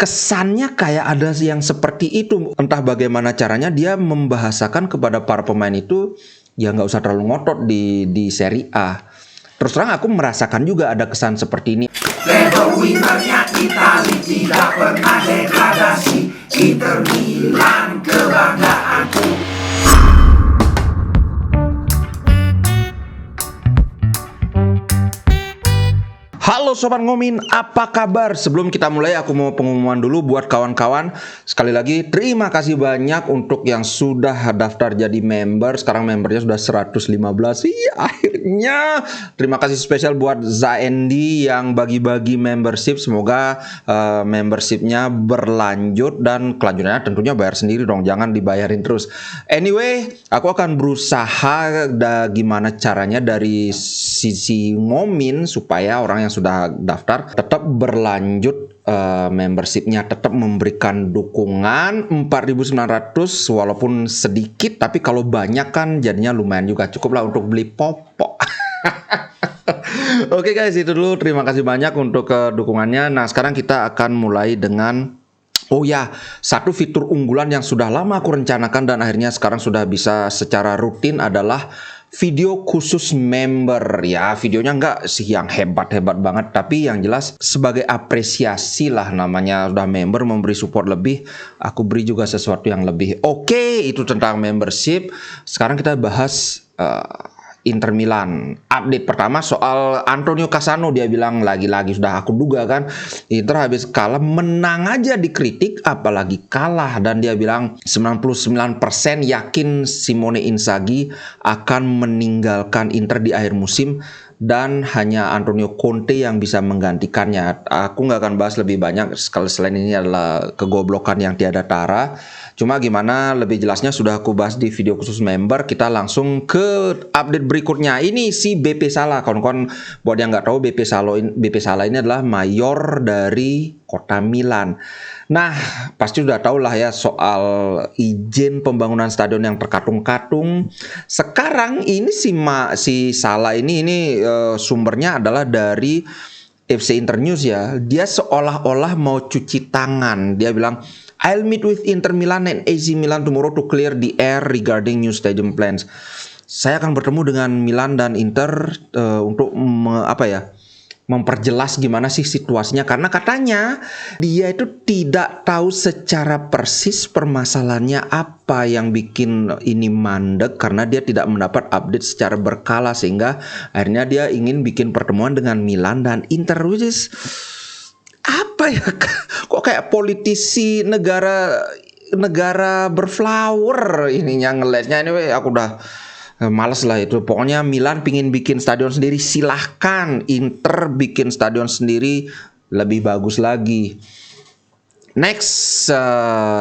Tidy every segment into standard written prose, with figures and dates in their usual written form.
kesannya kayak ada yang seperti itu. Entah bagaimana caranya dia membahasakan kepada para pemain itu ya nggak usah terlalu ngotot di Serie A. Terus terang aku merasakan juga ada kesan seperti ini. Level winnernya Itali tidak pernah degradasi. Inter Milan kebanggaanku. Halo Sobat Ngomin, apa kabar? Sebelum kita mulai aku mau pengumuman dulu buat kawan-kawan. Sekali lagi terima kasih banyak untuk yang sudah daftar jadi member. Sekarang membernya sudah 115. Iya, akhirnya. Terima kasih spesial buat Zaendi yang bagi-bagi membership. Semoga membershipnya berlanjut dan kelanjutannya tentunya bayar sendiri dong. Jangan dibayarin terus. Anyway, aku akan berusaha gimana caranya dari sisi Ngomin supaya orang yang sudah daftar tetap berlanjut membershipnya, tetap memberikan dukungan 4.900 walaupun sedikit, tapi kalau banyak kan jadinya lumayan juga, cukup lah untuk beli popok. Oke guys, itu dulu, terima kasih banyak untuk dukungannya. Nah sekarang kita akan mulai dengan satu fitur unggulan yang sudah lama aku rencanakan dan akhirnya sekarang sudah bisa secara rutin adalah video khusus member. Ya, videonya nggak sih yang hebat-hebat banget, tapi yang jelas sebagai apresiasi lah, namanya udah member memberi support lebih, aku beri juga sesuatu yang lebih. Oke, itu tentang membership. Sekarang kita bahas Inter Milan. Update pertama soal Antonio Cassano, dia bilang lagi-lagi sudah aku duga kan, Inter habis kalah, menang aja dikritik apalagi kalah, dan dia bilang 99% yakin Simone Inzaghi akan meninggalkan Inter di akhir musim dan hanya Antonio Conte yang bisa menggantikannya. Aku nggak akan bahas lebih banyak, selain ini adalah kegoblokan yang tiada tara. Cuma gimana lebih jelasnya sudah aku bahas di video khusus member. Kita langsung ke update berikutnya. Ini si BP Salah, kawan-kawan. Buat yang nggak tahu, BP Salah ini adalah mayor dari kota Milan. Nah, pasti udah tahu lah ya soal izin pembangunan stadion yang terkatung-katung. Sekarang ini si Salah ini sumbernya adalah dari FC Internews ya. Dia seolah-olah mau cuci tangan. Dia bilang, I'll meet with Inter Milan and AC Milan tomorrow to clear the air regarding new stadium plans. Saya akan bertemu dengan Milan dan Inter untuk memperjelas gimana sih situasinya, karena katanya dia itu tidak tahu secara persis permasalahannya apa yang bikin ini mandek, karena dia tidak mendapat update secara berkala, sehingga akhirnya dia ingin bikin pertemuan dengan Milan dan Inter, which is apa ya, kok kayak politisi negara berflower ininya ngeletnya. Anyway, aku udah males lah itu. Pokoknya Milan pingin bikin stadion sendiri, silahkan. Inter bikin stadion sendiri lebih bagus lagi. Next,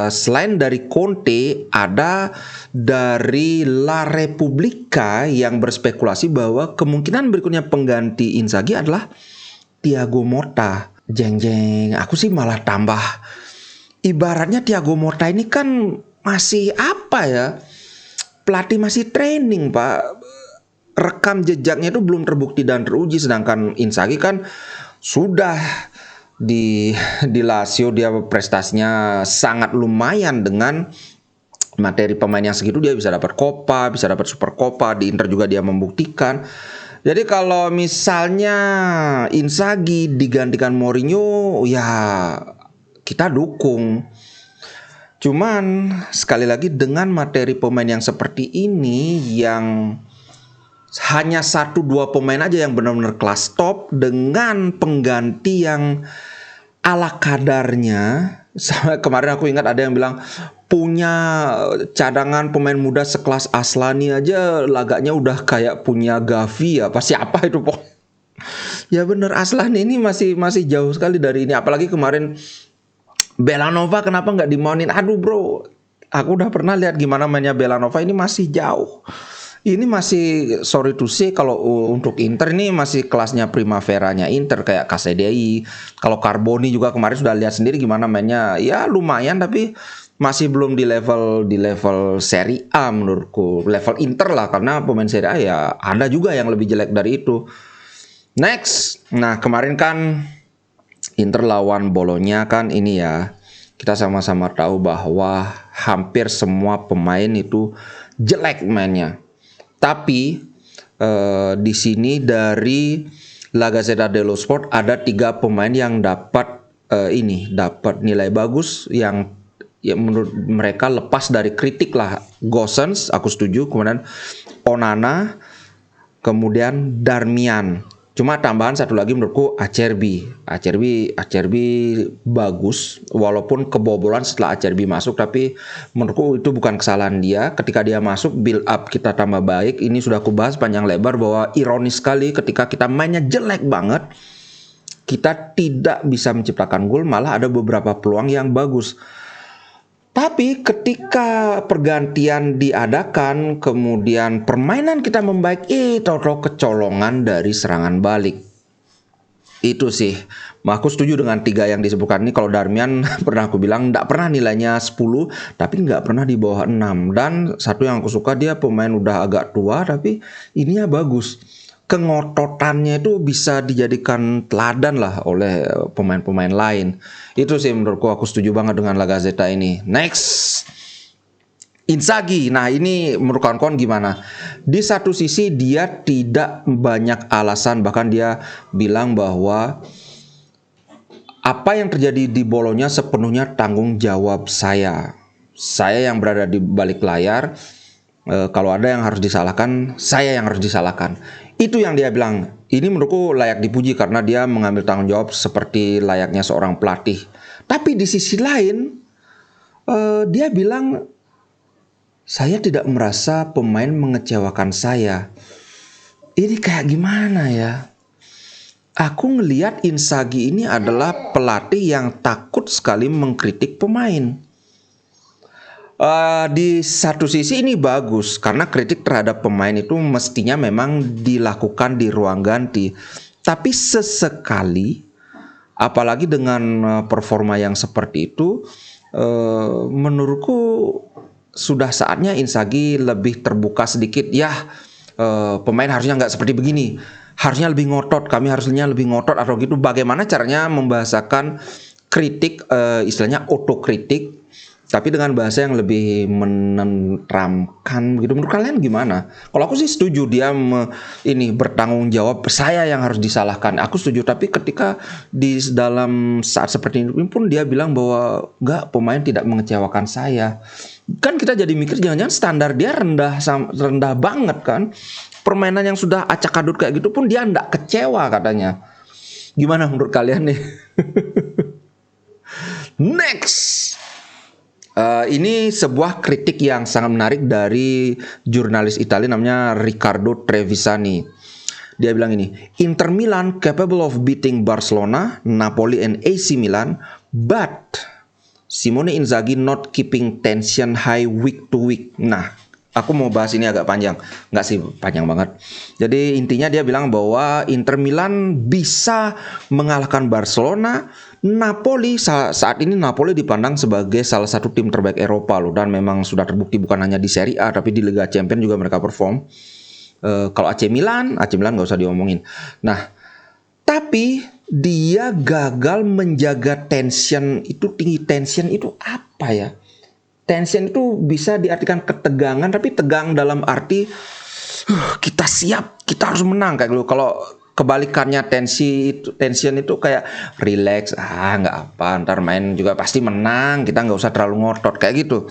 selain dari Conte, ada dari La Repubblica yang berspekulasi bahwa kemungkinan berikutnya pengganti Inzaghi adalah Thiago Motta. Jeng-jeng, aku sih malah tambah, ibaratnya Thiago Motta ini kan masih pelatih masih training pak, rekam jejaknya itu belum terbukti dan teruji, sedangkan Inzaghi kan sudah di Lazio dia prestasinya sangat lumayan, dengan materi pemain yang segitu dia bisa dapat Coppa, bisa dapat Super Coppa, di Inter juga dia membuktikan. Jadi kalau misalnya Inzaghi digantikan Mourinho, ya kita dukung. Cuman sekali lagi dengan materi pemain yang seperti ini, yang hanya 1-2 pemain aja yang benar-benar kelas top, dengan pengganti yang ala kadarnya. Kemarin aku ingat ada yang bilang punya cadangan pemain muda sekelas Aslani aja lagaknya udah kayak punya Gavi apa siapa itu pokoknya. Ya bener, Aslani ini masih jauh sekali dari ini. Apalagi kemarin Belanova kenapa nggak dimaunin? Aduh bro, aku udah pernah lihat gimana mainnya Belanova, ini masih jauh. Ini masih, sorry to say, kalau untuk Inter ini masih kelasnya Primaveranya Inter, kayak KCDI. Kalau Carboni juga kemarin sudah lihat sendiri gimana mainnya, ya lumayan, tapi masih belum di level Serie A menurutku, level Inter lah, karena pemain Serie A ya ada juga yang lebih jelek dari itu. Next, nah kemarin kan Inter lawan Bologna kan ini ya, kita sama-sama tahu bahwa hampir semua pemain itu jelek mainnya. Tapi di sini dari La Gazzetta dello Sport ada 3 pemain yang dapat dapat nilai bagus yang menurut mereka lepas dari kritik lah. Gosens aku setuju, kemudian Onana, kemudian Darmian. Cuma tambahan satu lagi menurutku Acerbi bagus walaupun kebobolan setelah Acerbi masuk, tapi menurutku itu bukan kesalahan dia. Ketika dia masuk build up kita tambah baik. Ini sudah aku bahas panjang lebar bahwa ironis sekali ketika kita mainnya jelek banget, kita tidak bisa menciptakan gol, malah ada beberapa peluang yang bagus. Tapi ketika pergantian diadakan, kemudian permainan kita membaik, tahu-tahu kecolongan dari serangan balik. Itu sih, aku setuju dengan 3 yang disebutkan ini. Kalau Darmian pernah aku bilang tidak pernah nilainya 10, tapi nggak pernah di bawah 6. Dan satu yang aku suka, dia pemain udah agak tua, tapi ininya bagus. Kengototannya itu bisa dijadikan teladan lah oleh pemain-pemain lain. Itu sih menurutku, aku setuju banget dengan La Gazzetta ini. Next, Inzaghi. Nah ini menurut kawan-kawan gimana? Di satu sisi dia tidak banyak alasan, bahkan dia bilang bahwa apa yang terjadi di Bologna sepenuhnya tanggung jawab saya. Saya yang berada di balik layar. Kalau ada yang harus disalahkan, saya yang harus disalahkan. Itu yang dia bilang. Ini menurutku layak dipuji karena dia mengambil tanggung jawab seperti layaknya seorang pelatih. Tapi di sisi lain, dia bilang, saya tidak merasa pemain mengecewakan saya. Ini kayak gimana ya? Aku ngelihat Inzaghi ini adalah pelatih yang takut sekali mengkritik pemain. Di satu sisi ini bagus karena kritik terhadap pemain itu mestinya memang dilakukan di ruang ganti. Tapi sesekali, apalagi dengan performa yang seperti itu, menurutku sudah saatnya Inzaghi lebih terbuka sedikit. Pemain harusnya nggak seperti begini, harusnya lebih ngotot, kami harusnya lebih ngotot atau gitu. Bagaimana caranya membahasakan kritik, istilahnya otokritik, tapi dengan bahasa yang lebih menenteramkan gitu. Menurut kalian gimana? Kalau aku sih setuju dia ini bertanggung jawab, saya yang harus disalahkan. Aku setuju, tapi ketika di dalam saat seperti ini pun dia bilang bahwa enggak, pemain tidak mengecewakan saya. Kan kita jadi mikir jangan-jangan standar dia rendah banget kan. Permainan yang sudah acak-adut kayak gitu pun dia enggak kecewa katanya. Gimana menurut kalian nih? Next. Ini sebuah kritik yang sangat menarik dari jurnalis Italia namanya Riccardo Trevisani. Dia bilang ini, Inter Milan capable of beating Barcelona, Napoli and AC Milan, but Simone Inzaghi not keeping tension high week to week. Nah, aku mau bahas ini agak panjang. Nggak sih, panjang banget. Jadi intinya dia bilang bahwa Inter Milan bisa mengalahkan Barcelona. Napoli, saat ini Napoli dipandang sebagai salah satu tim terbaik Eropa loh. Dan memang sudah terbukti bukan hanya di Serie A, tapi di Liga Champions juga mereka perform. Kalau AC Milan nggak usah diomongin. Nah, tapi dia gagal menjaga tension itu tinggi. Tension itu apa ya? Tension itu bisa diartikan ketegangan, tapi tegang dalam arti kita siap, kita harus menang kayak gitu. Kalau kebalikannya tension itu kayak relax, nggak apa, ntar main juga pasti menang, kita nggak usah terlalu ngotot kayak gitu.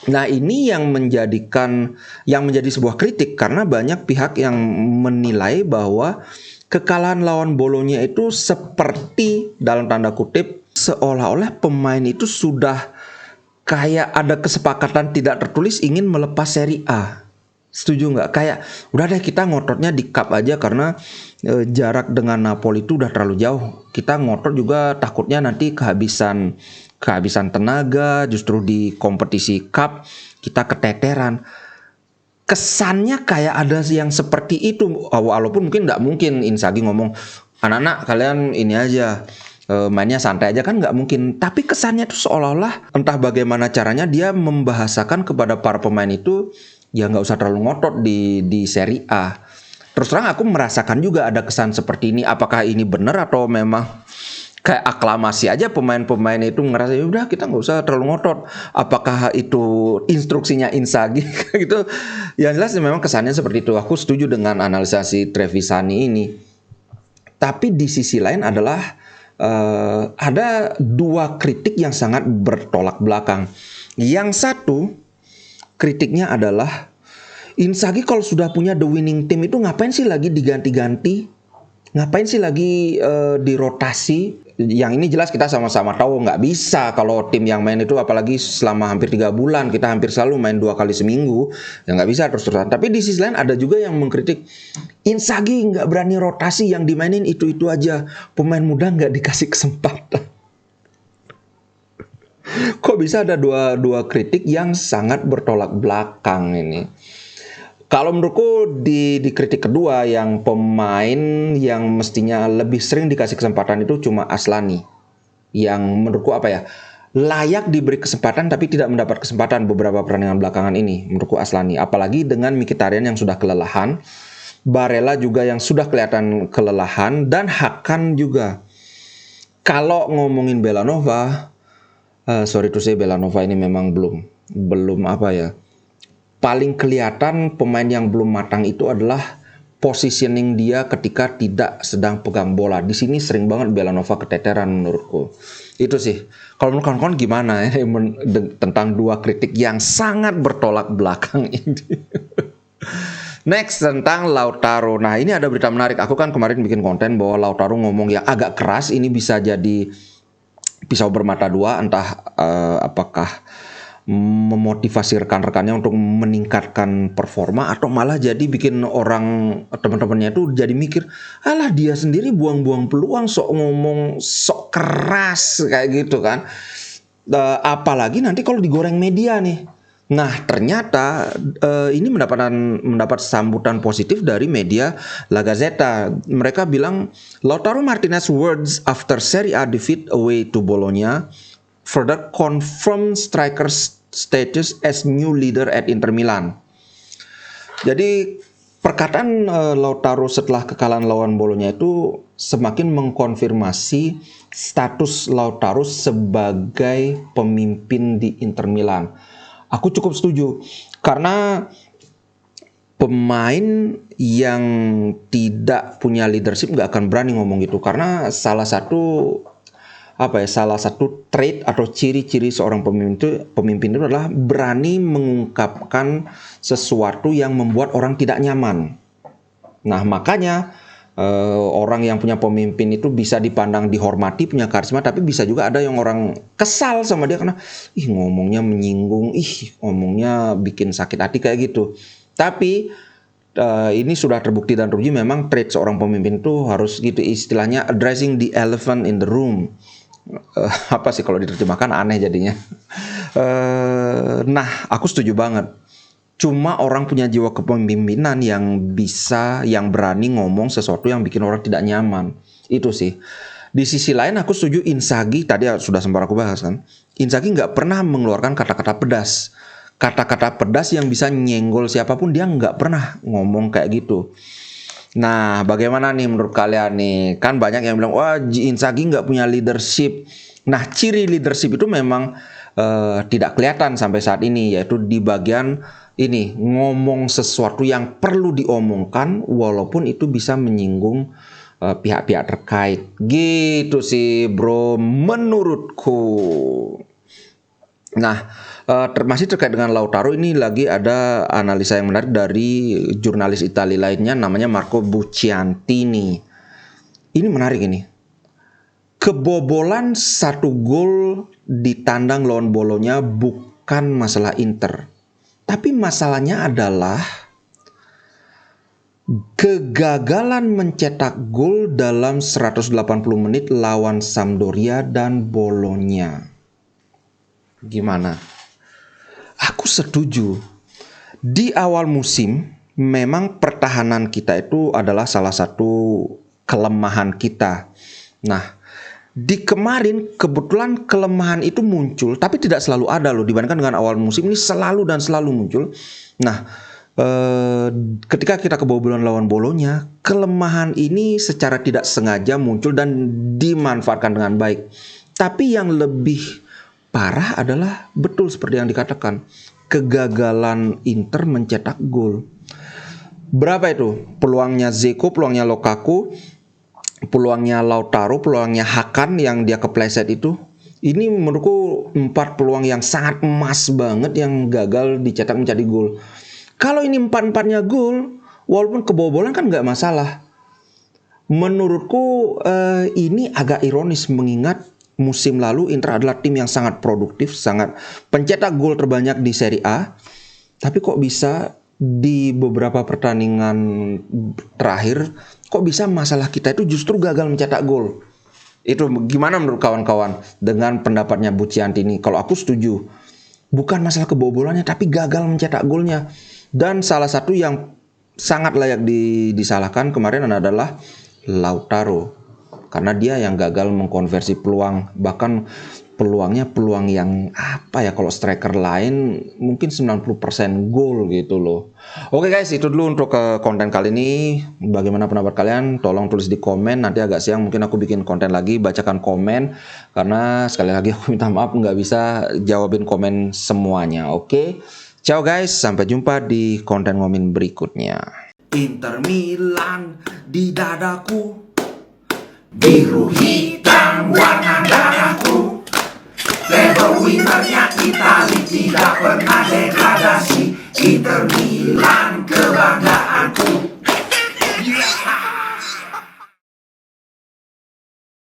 Nah ini yang menjadi sebuah kritik karena banyak pihak yang menilai bahwa kekalahan lawan Bologna itu seperti dalam tanda kutip seolah-olah pemain itu sudah kayak ada kesepakatan tidak tertulis ingin melepas Serie A. Setuju nggak? Kayak udah deh kita ngototnya di cup aja karena jarak dengan Napoli itu udah terlalu jauh. Kita ngotot juga takutnya nanti kehabisan tenaga, justru di kompetisi cup kita keteteran. Kesannya kayak ada yang seperti itu, walaupun nggak mungkin Inzaghi ngomong anak-anak kalian ini aja mainnya santai aja, kan nggak mungkin. Tapi kesannya tuh seolah-olah entah bagaimana caranya dia membahasakan kepada para pemain itu ya nggak usah terlalu ngotot di Serie A. Terus terang aku merasakan juga ada kesan seperti ini. Apakah ini benar atau memang kayak aklamasi aja pemain-pemain itu ngerasa ya udah kita nggak usah terlalu ngotot. Apakah itu instruksinya Inzaghi gitu? Yang jelas memang kesannya seperti itu. Aku setuju dengan analisa si Trevisani ini. Tapi di sisi lain adalah ada dua kritik yang sangat bertolak belakang. Yang satu kritiknya adalah Inzaghi kalau sudah punya the winning team itu ngapain sih lagi diganti-ganti? Ngapain sih lagi dirotasi? Yang ini jelas kita sama-sama tahu nggak bisa kalau tim yang main itu, apalagi selama hampir 3 bulan kita hampir selalu main 2 kali seminggu, ya nggak bisa terus-terusan. Tapi di sisi lain ada juga yang mengkritik Inzaghi nggak berani rotasi, yang dimainin itu aja, pemain muda nggak dikasih kesempatan. Kok bisa ada dua kritik yang sangat bertolak belakang ini? Kalau menurutku di kritik kedua, yang pemain yang mestinya lebih sering dikasih kesempatan itu cuma Aslani. Yang menurutku layak diberi kesempatan tapi tidak mendapat kesempatan beberapa pertandingan belakangan ini. Menurutku Aslani. Apalagi dengan Mkhitaryan yang sudah kelelahan. Barella juga yang sudah kelihatan kelelahan. Dan Hakan juga. Kalau ngomongin Belanova, sorry to say, Belanova ini memang belum paling kelihatan pemain yang belum matang itu adalah positioning dia ketika tidak sedang pegang bola. Di sini sering banget Belanova keteteran menurutku. Itu sih. Kalau menurut kawan-kawan gimana ya tentang dua kritik yang sangat bertolak belakang ini? Next, tentang Lautaro. Nah, ini ada berita menarik. Aku kan kemarin bikin konten bahwa Lautaro ngomong yang agak keras. Ini bisa jadi pisau bermata dua. Entah apakah memotivasi rekan-rekannya untuk meningkatkan performa, atau malah jadi bikin teman-temannya itu jadi mikir, alah dia sendiri buang-buang peluang, sok ngomong sok keras kayak gitu kan. Apalagi nanti kalau digoreng media nih. Nah, ternyata ini mendapat sambutan positif dari media La Gazzetta. Mereka bilang Lautaro Martinez words after Serie A defeat away to Bologna further confirm striker's status as new leader at Inter Milan. Jadi perkataan Lautaro setelah kekalahan lawan Bologna itu semakin mengkonfirmasi status Lautaro sebagai pemimpin di Inter Milan. Aku cukup setuju karena pemain yang tidak punya leadership nggak akan berani ngomong gitu, karena salah satu trait atau ciri-ciri seorang pemimpin itu adalah berani mengungkapkan sesuatu yang membuat orang tidak nyaman. Nah, makanya orang yang punya pemimpin itu bisa dipandang dihormati, punya karisma, tapi bisa juga ada yang orang kesal sama dia karena ngomongnya menyinggung, ngomongnya bikin sakit hati kayak gitu. Tapi ini sudah terbukti dan teruji memang trait seorang pemimpin itu harus gitu, istilahnya addressing the elephant in the room. Apa sih kalau diterjemahkan, aneh jadinya. Nah, aku setuju banget. Cuma orang punya jiwa kepemimpinan yang berani ngomong sesuatu yang bikin orang tidak nyaman. Itu sih. Di sisi lain aku setuju Inzaghi, tadi sudah sempat aku bahas kan. Inzaghi nggak pernah mengeluarkan kata-kata pedas. Kata-kata pedas yang bisa nyenggol siapapun dia nggak pernah ngomong kayak gitu. Nah, bagaimana nih menurut kalian nih? Kan banyak yang bilang, wah Inzaghi nggak punya leadership. Nah, ciri leadership itu memang tidak kelihatan sampai saat ini, yaitu di bagian ini, ngomong sesuatu yang perlu diomongkan walaupun itu bisa menyinggung pihak-pihak terkait. Gitu sih bro, menurutku. Nah, masih terkait dengan Lautaro, ini lagi ada analisa yang menarik dari jurnalis Italia lainnya namanya Marco Bucciantini. Ini menarik ini. Kebobolan 1 gol di tandang lawan Bologna bukan masalah Inter. Tapi masalahnya adalah kegagalan mencetak gol dalam 180 menit lawan Sampdoria dan Bologna. Gimana? Aku setuju. Di awal musim memang pertahanan kita itu adalah salah satu kelemahan kita. Nah, di kemarin kebetulan kelemahan itu muncul, tapi tidak selalu ada loh, dibandingkan dengan awal musim ini selalu dan selalu muncul. Nah, ketika kita kebobolan lawan Bolonya, kelemahan ini secara tidak sengaja muncul dan dimanfaatkan dengan baik. Tapi yang lebih parah adalah betul seperti yang dikatakan, kegagalan Inter mencetak gol. Berapa itu? Peluangnya Dzeko, peluangnya Lukaku, peluangnya Lautaro, peluangnya Hakan yang dia kepleset itu. Ini menurutku 4 peluang yang sangat emas banget yang gagal dicetak menjadi gol. Kalau ini 4-4-nya gol, walaupun kebobolan kan nggak masalah. Menurutku ini agak ironis mengingat musim lalu Inter adalah tim yang sangat produktif, sangat pencetak gol terbanyak di Serie A. Tapi kok bisa di beberapa pertandingan terakhir, kok bisa masalah kita itu justru gagal mencetak gol? Itu gimana menurut kawan-kawan dengan pendapatnya Bu Cianti ini? Kalau aku setuju, bukan masalah kebobolannya, tapi gagal mencetak golnya. Dan salah satu yang sangat layak disalahkan kemarin adalah Lautaro, karena dia yang gagal mengkonversi peluang, bahkan peluangnya peluang yang apa ya, kalau striker lain mungkin 90% gol gitu loh. Oke guys, itu dulu untuk konten kali ini. Bagaimana pendapat kalian? Tolong tulis di komen. Nanti agak siang mungkin aku bikin konten lagi, bacakan komen, karena sekali lagi aku minta maaf nggak bisa jawabin komen semuanya. Oke, ciao guys, sampai jumpa di konten ngomin berikutnya. Inter Milan di dadaku, biru hitam warna darahku. Treble winnernya Itali, tidak pernah degradasi. Inter Milan